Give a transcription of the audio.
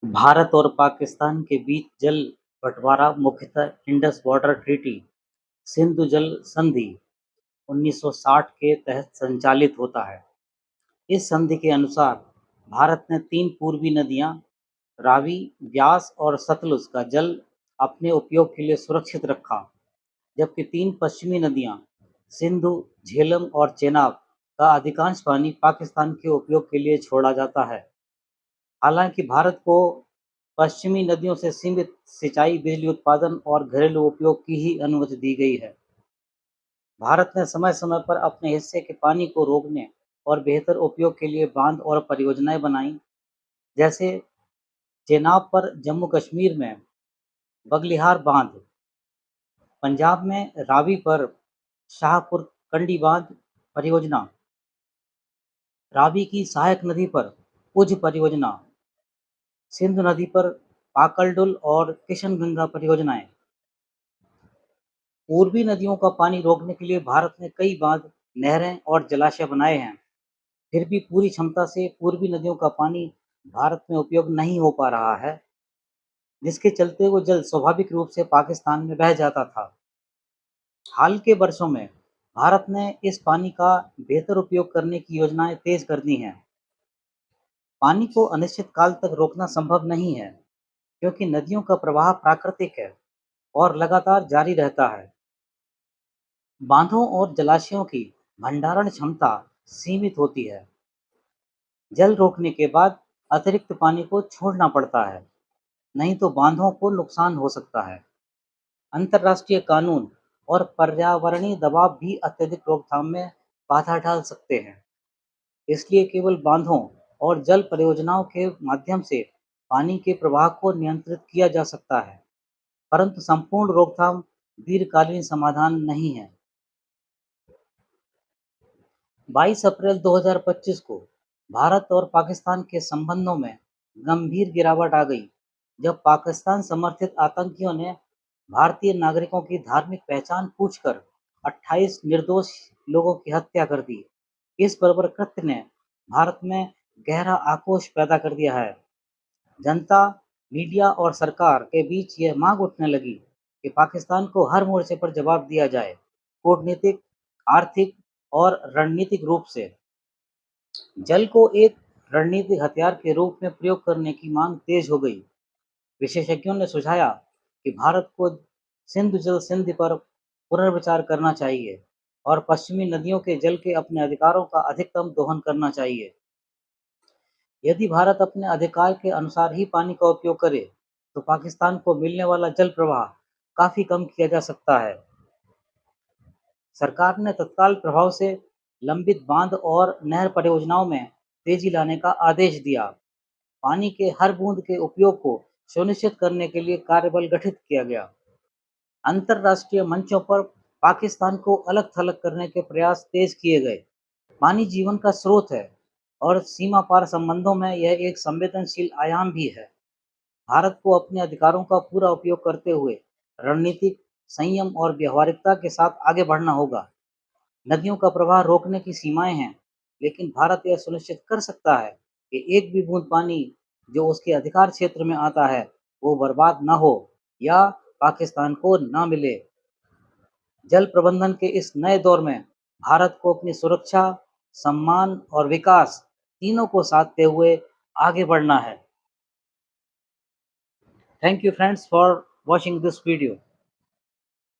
भारत और पाकिस्तान के बीच जल बंटवारा मुख्यतः इंडस वाटर ट्रीटी सिंधु जल संधि 1960 के तहत संचालित होता है। इस संधि के अनुसार भारत ने 3 पूर्वी नदियां रावी, ब्यास और सतलुज का जल अपने उपयोग के लिए सुरक्षित रखा, जबकि 3 पश्चिमी नदियां सिंधु, झेलम और चेनाब का अधिकांश पानी पाकिस्तान के उपयोग के लिए छोड़ा जाता है। हालांकि भारत को पश्चिमी नदियों से सीमित सिंचाई, बिजली उत्पादन और घरेलू उपयोग की ही अनुमति दी गई है। भारत ने समय-समय पर अपने हिस्से के पानी को रोकने और बेहतर उपयोग के लिए बांध और परियोजनाएं बनाई, जैसे चेनाब पर जम्मू कश्मीर में बगलिहार बांध, पंजाब में रावी पर शाहपुर कंडी बांध परियोजना, रावी की सहायक नदी पर उझ परियोजना, सिंधु नदी पर पाकलडुल और किशनगंगा परियोजनाएं। पूर्वी नदियों का पानी रोकने के लिए भारत ने कई बांध, नहरें और जलाशय बनाए हैं। फिर भी पूरी क्षमता से पूर्वी नदियों का पानी भारत में उपयोग नहीं हो पा रहा है, जिसके चलते वो जल स्वाभाविक रूप से पाकिस्तान में बह जाता था। हाल के वर्षों में भारत ने इस पानी का बेहतर उपयोग करने की योजनाएं तेज कर दी हैं। पानी को अनिश्चित काल तक रोकना संभव नहीं है, क्योंकि नदियों का प्रवाह प्राकृतिक है और लगातार जारी रहता है। बांधों और जलाशयों की भंडारण क्षमता सीमित होती है। जल रोकने के बाद अतिरिक्त पानी को छोड़ना पड़ता है, नहीं तो बांधों को नुकसान हो सकता है। अंतर्राष्ट्रीय कानून और पर्यावरणीय दबाव भी अत्यधिक रोकथाम में बाधा डाल सकते हैं। इसलिए केवल बांधों और जल परियोजनाओं के माध्यम से पानी के प्रवाह को नियंत्रित किया जा सकता है, परंतु संपूर्ण रोकथाम दीर्घकालीन समाधान नहीं है। 22 अप्रैल 2025 को भारत और पाकिस्तान के संबंधों में गंभीर गिरावट आ गई, जब पाकिस्तान समर्थित आतंकियों ने भारतीय नागरिकों की धार्मिक पहचान पूछकर 28 निर्दोष लोगों की हत्या कर दी। इस बर्बर कृत्य ने भारत में गहरा आक्रोश पैदा कर दिया है। जनता, मीडिया और सरकार के बीच यह मांग उठने लगी कि पाकिस्तान को हर मोर्चे पर जवाब दिया जाए, कूटनीतिक, आर्थिक और रणनीतिक रूप से। जल को एक रणनीतिक हथियार के रूप में प्रयोग करने की मांग तेज हो गई। विशेषज्ञों ने सुझाया कि भारत को सिंधु जल संधि पर पुनर्विचार करना चाहिए और पश्चिमी नदियों के जल के अपने अधिकारों का अधिकतम दोहन करना चाहिए। यदि भारत अपने अधिकार के अनुसार ही पानी का उपयोग करे, तो पाकिस्तान को मिलने वाला जल प्रवाह काफी कम किया जा सकता है। सरकार ने तत्काल प्रभाव से लंबित बांध और नहर परियोजनाओं में तेजी लाने का आदेश दिया। पानी के हर बूंद के उपयोग को सुनिश्चित करने के लिए कार्यबल गठित किया गया। अंतर्राष्ट्रीय मंचों पर पाकिस्तान को अलग-थलग करने के प्रयास तेज किए गए। पानी जीवन का स्रोत है और सीमा पार संबंधों में यह एक संवेदनशील आयाम भी है। भारत को अपने अधिकारों का पूरा उपयोग करते हुए रणनीतिक संयम और व्यवहारिकता के साथ आगे बढ़ना होगा। नदियों का प्रवाह रोकने की सीमाएं हैं, लेकिन भारत यह सुनिश्चित कर सकता है कि एक भी बूंद पानी जो उसके अधिकार क्षेत्र में आता है, वो बर्बाद न हो या पाकिस्तान को न मिले। जल प्रबंधन के इस नए दौर में भारत को अपनी सुरक्षा, सम्मान और विकास तीनों को साधते हुए आगे बढ़ना है। Thank you friends for watching this video.